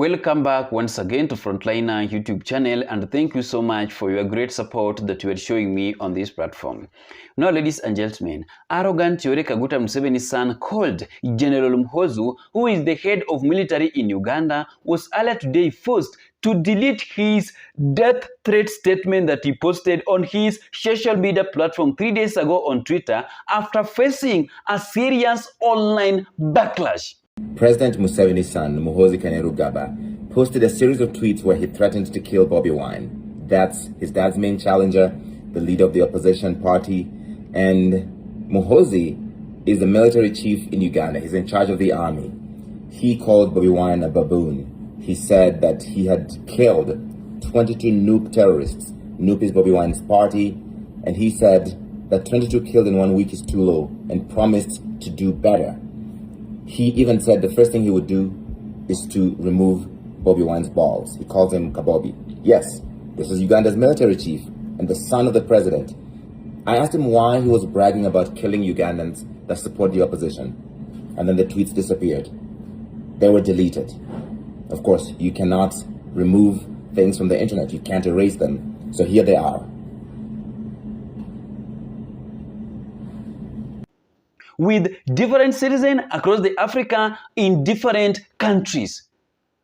Welcome back once again to Frontliner YouTube channel, and thank you so much for your great support that you are showing me on this platform. Now, ladies and gentlemen, arrogant Yoweri Kaguta Museveni Son called General Muhoozi, who is the head of military in Uganda, was earlier today forced to delete his death threat statement that he posted on his social media platform 3 days ago on Twitter after facing a serious online backlash. President Museveni's son, Muhoozi Museveni Son, posted a series of tweets where he threatened to kill Bobi Wine. That's his dad's main challenger, the leader of the opposition party, and Muhoozi is the military chief in Uganda. He's in charge of the army. He called Bobi Wine a baboon. He said that he had killed 22 Nupe terrorists. Nupe is Bobi Wine's party, and he said that 22 killed in 1 week is too low and promised to do better. He even said the first thing he would do is to remove Bobi Wine's balls. He calls him Kabobi. Yes, this is Uganda's military chief and the son of the president. I asked him why he was bragging about killing Ugandans that support the opposition. And then the tweets disappeared. They were deleted. Of course, you cannot remove things from the internet. You can't erase them. So here they are. With different citizens across the Africa in different countries.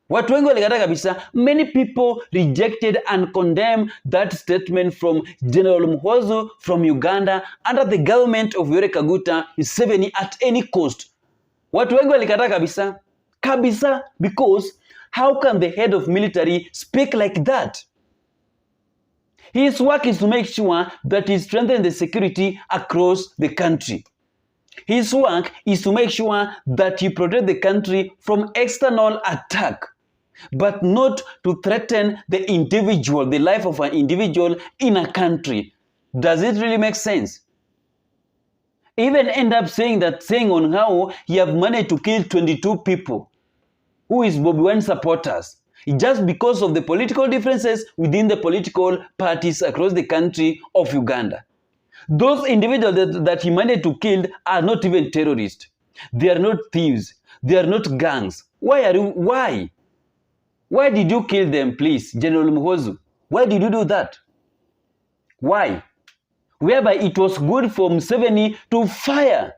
Watu wengi walikata kabisa. Many people rejected and condemned that statement from General Muhoozi from Uganda under the government of Yoweri Kaguta Museveni at any cost. Watu wengi walikata kabisa. Kabisa, because how can the head of military speak like that? His work is to make sure that he strengthens the security across the country. His work is to make sure that he protects the country from external attack, but not to threaten the individual, the life of an individual in a country. Does it really make sense? Even end up saying on how he have managed to kill 22 people who is Bobi Wine supporters, just because of the political differences within the political parties across the country of Uganda. Those individuals that he managed to kill are not even terrorists. They are not thieves. They are not gangs. Why? Why did you kill them, please, General Muhoozi? Why did you do that? Why? Whereby it was good for Museveni to fire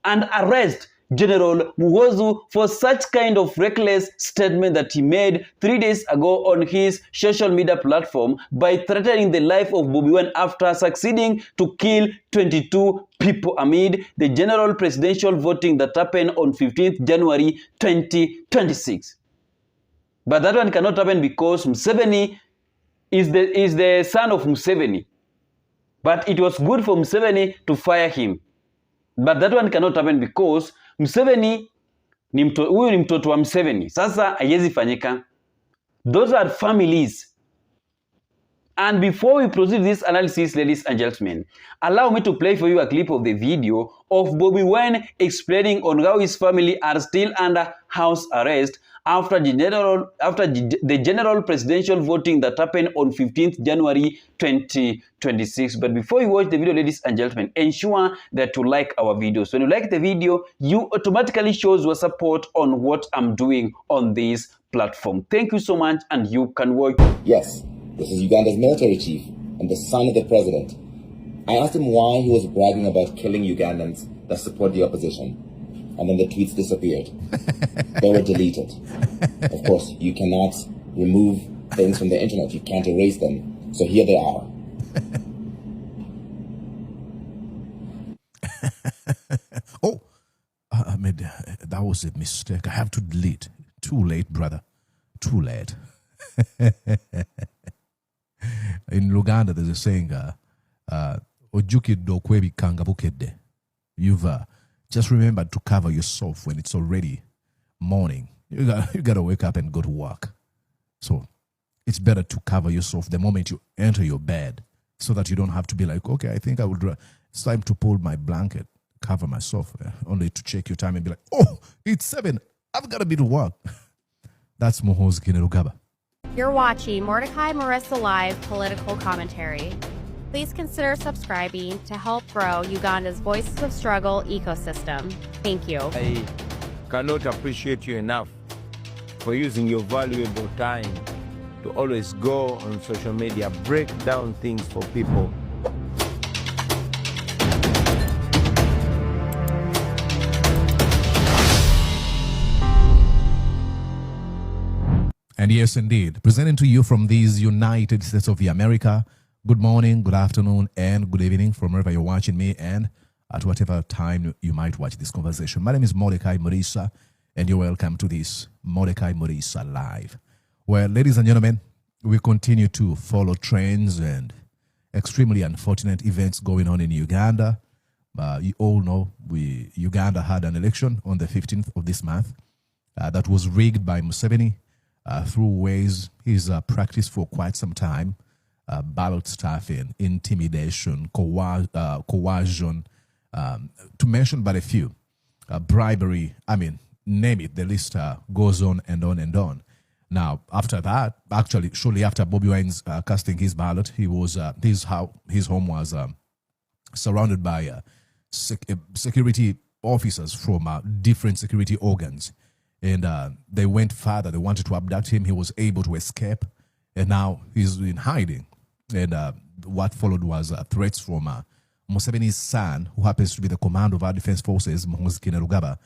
and arrest General Muhoozi for such kind of reckless statement that he made 3 days ago on his social media platform by threatening the life of Bobi Wine after succeeding to kill 22 people amid the general presidential voting that happened on 15th January 2026. But that one cannot happen because Museveni is the son of Museveni. But it was good for Museveni to fire him. But that one cannot happen because Museveni huyu ni mtoto wa Museveni. Sasa haiwezi fanyika. Those are families. And before we proceed this analysis, ladies and gentlemen, allow me to play for you a clip of the video of Bobi Wine explaining on how his family are still under house arrest after the general presidential voting that happened on 15th January 2026. But before you watch the video, ladies and gentlemen, ensure that you like our videos. When you like the video, you automatically shows your support on what I'm doing on this platform. Thank you so much, and you can watch. Yes, this is Uganda's military chief and the son of the president. I asked him why he was bragging about killing Ugandans that support the opposition. And then the tweets disappeared. They were deleted. Of course, you cannot remove things from the internet. You can't erase them. So here they are. That was a mistake. I have to delete. Too late, brother. Too late. In Luganda, there's a saying, Ojuki do kwebi kanga bukedde. You've just remember to cover yourself when it's already morning. You got to wake up and go to work. So it's better to cover yourself the moment you enter your bed so that you don't have to be like, okay, I think I would. It's time to pull my blanket, cover myself, only to check your time and be like, oh, it's 7. I've got to be to work. That's Muhoozi Museveni. You're watching Mordecai Marissa Live Political Commentary. Please consider subscribing to help grow Uganda's Voices of Struggle ecosystem. Thank you. I cannot appreciate you enough for using your valuable time to always go on social media, break down things for people. And yes, indeed, presenting to you from these United States of America, good morning, good afternoon, and good evening from wherever you're watching me and at whatever time you might watch this conversation. My name is Mordecai Murisa, and you're welcome to this Mordecai Murisa Live. Well, ladies and gentlemen, we continue to follow trends and extremely unfortunate events going on in Uganda. You all know Uganda had an election on the 15th of this month that was rigged by Museveni through ways he's practiced for quite some time. Ballot stuffing, intimidation, coercion, to mention but a few. Bribery, name it, the list goes on and on and on. Now, after that, actually, shortly after Bobi Wine's casting his ballot, his home was surrounded by security officers from different security organs. And they went further. They wanted to abduct him. He was able to escape. And now he's in hiding. And what followed was threats from Museveni's son, who happens to be the commander of our defense forces, Muhoozi Museveni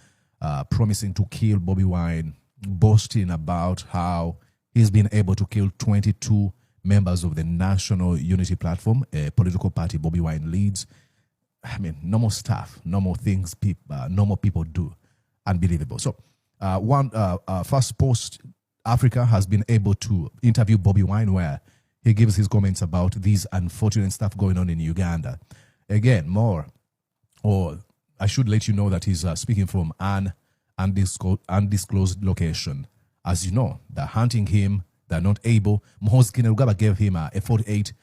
Son, promising to kill Bobi Wine, boasting about how he's been able to kill 22 members of the National Unity Platform, a political party Bobi Wine leads. Normal stuff, normal things normal people do. Unbelievable. So, First Post Africa has been able to interview Bobi Wine, where he gives his comments about these unfortunate stuff going on in Uganda. Again, or I should let you know that he's speaking from an undisclosed location. As you know, they're hunting him. They're not able. Muhoozi Museveni gave him a 48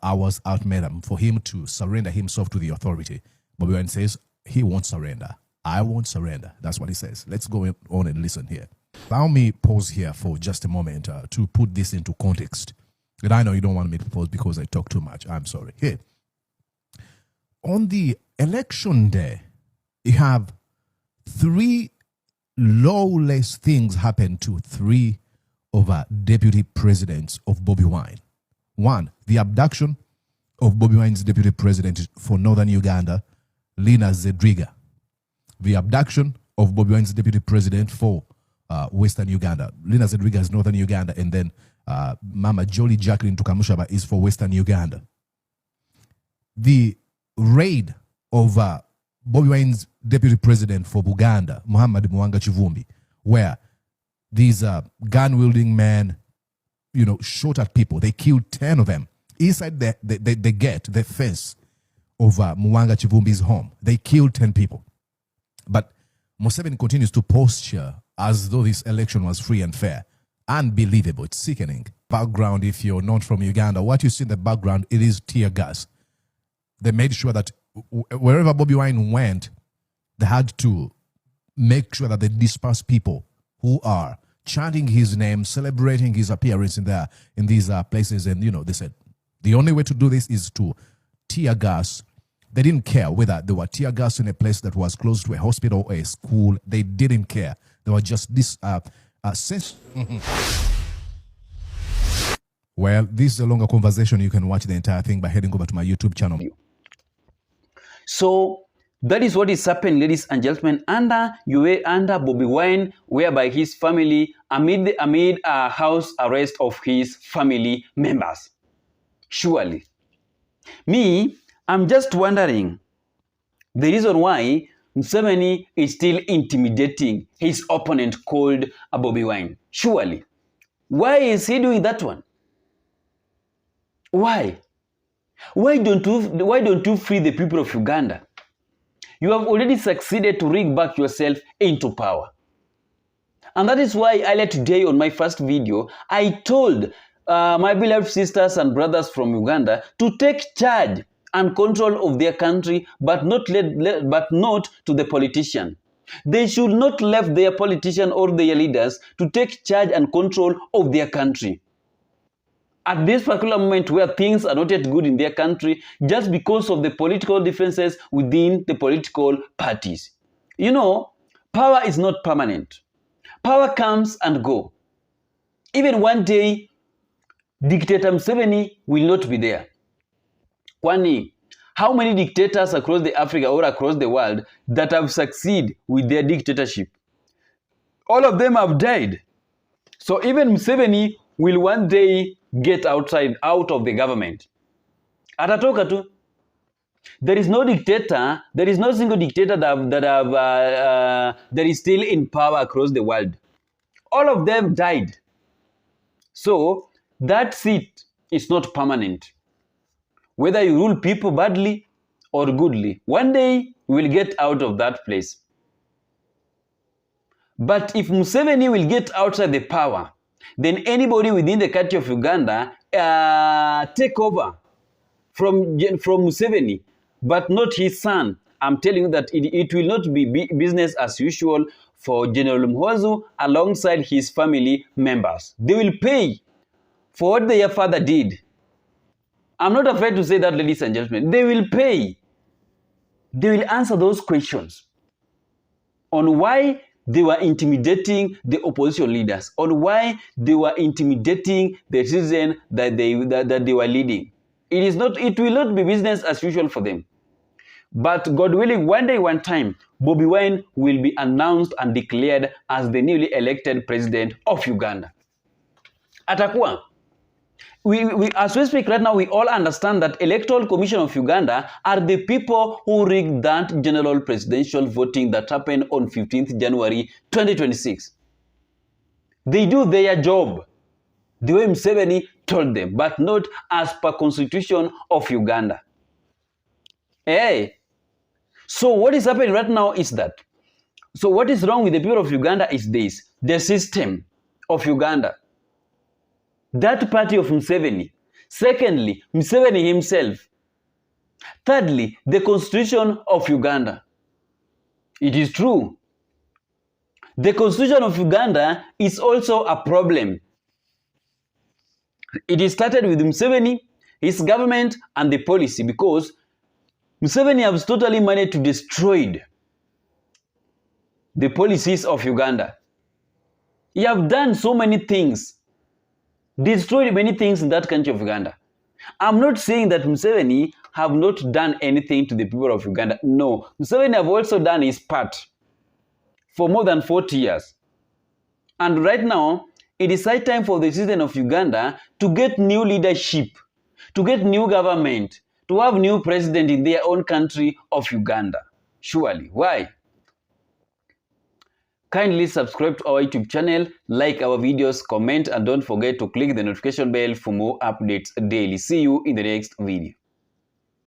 hours ultimatum for him to surrender himself to the authority. Bobi Wine says he won't surrender. I won't surrender. That's what he says. Let's go on and listen here. Allow me pause here for just a moment to put this into context. And I know you don't want me to pause because I talk too much. I'm sorry. Here, on the election day, you have three lawless things happen to three of deputy presidents of Bobi Wine. One, the abduction of Bobi Wine's deputy president for northern Uganda, Lina Zedriga. The abduction of Bobi Wine's deputy president for western Uganda. Lina Zedriga is northern Uganda, and then Mama Jolie Jacqueline Tukamushaba is for western Uganda. The raid of Bobi Wine's deputy president for Buganda, Muhammad Mwanga Chivumbi, where these gun-wielding men, shot at people. They killed 10 of them inside the fence of Mwanga Chivumbi's home. They killed 10 people. But Museveni continues to posture as though this election was free and fair. Unbelievable. It's sickening. Background, if you're not from Uganda, what you see in the background, it is tear gas. They made sure that wherever Bobi Wine went, they had to make sure that they disperse people who are chanting his name, celebrating his appearance in these places. And, they said the only way to do this is to tear gas. They didn't care whether they were tear gas in a place that was close to a hospital or a school. They didn't care. They were just this Well, this is a longer conversation. You can watch the entire thing by heading over to my YouTube channel. So that is what is happening, ladies and gentlemen, under Bobi Wine, whereby his family amid a house arrest of his family members. Surely, I'm just wondering the reason why Museveni is still intimidating his opponent called Bobi Wine. Surely, why is he doing that one? Why? Why don't you free the people of Uganda? You have already succeeded to rig back yourself into power. And that is why earlier today on my first video, I told my beloved sisters and brothers from Uganda to take charge and control of their country, but not to the politician. They should not leave their politician or their leaders to take charge and control of their country. At this particular moment where things are not yet good in their country, just because of the political differences within the political parties. Power is not permanent. Power comes and go. Even one day, Dictator Museveni will not be there. Kwani, how many dictators across the Africa or across the world that have succeeded with their dictatorship? All of them have died. So even Museveni will one day get out of the government. Atatoka tu. There is no dictator, there is no single dictator that is still in power across the world. All of them died. So that seat is not permanent. Whether you rule people badly or goodly, one day you will get out of that place. But if Museveni will get outside the power, then anybody within the country of Uganda take over from Museveni, but not his son. I'm telling you that it will not be business as usual for General Muhoozi alongside his family members. They will pay for what their father did. I'm not afraid to say that, ladies and gentlemen. They will pay. They will answer those questions on why they were intimidating the opposition leaders, on why they were intimidating the citizen that they were leading. It will not be business as usual for them. But God willing, one day, one time, Bobi Wine will be announced and declared as the newly elected president of Uganda. Atakuwa. As we speak right now, we all understand that Electoral Commission of Uganda are the people who rigged that general presidential voting that happened on 15th January 2026. They do their job the way Museveni told them, but not as per Constitution of Uganda. Hey, so what is happening right now is that, so what is wrong with the people of Uganda is this, the system of Uganda. That party of Museveni. Secondly, Museveni himself. Thirdly, the Constitution of Uganda. It is true. The Constitution of Uganda is also a problem. It is started with Museveni, his government, and the policy, because Museveni has totally managed to destroy the policies of Uganda. He have done so many things, destroyed many things in that country of Uganda. I'm not saying that Museveni have not done anything to the people of Uganda. No, Museveni have also done his part for more than 40 years. And right now, it is high time for the citizen of Uganda to get new leadership, to get new government, to have new president in their own country of Uganda. Surely. Why? Kindly subscribe to our YouTube channel, like our videos, comment, and don't forget to click the notification bell for more updates daily. See you in the next video.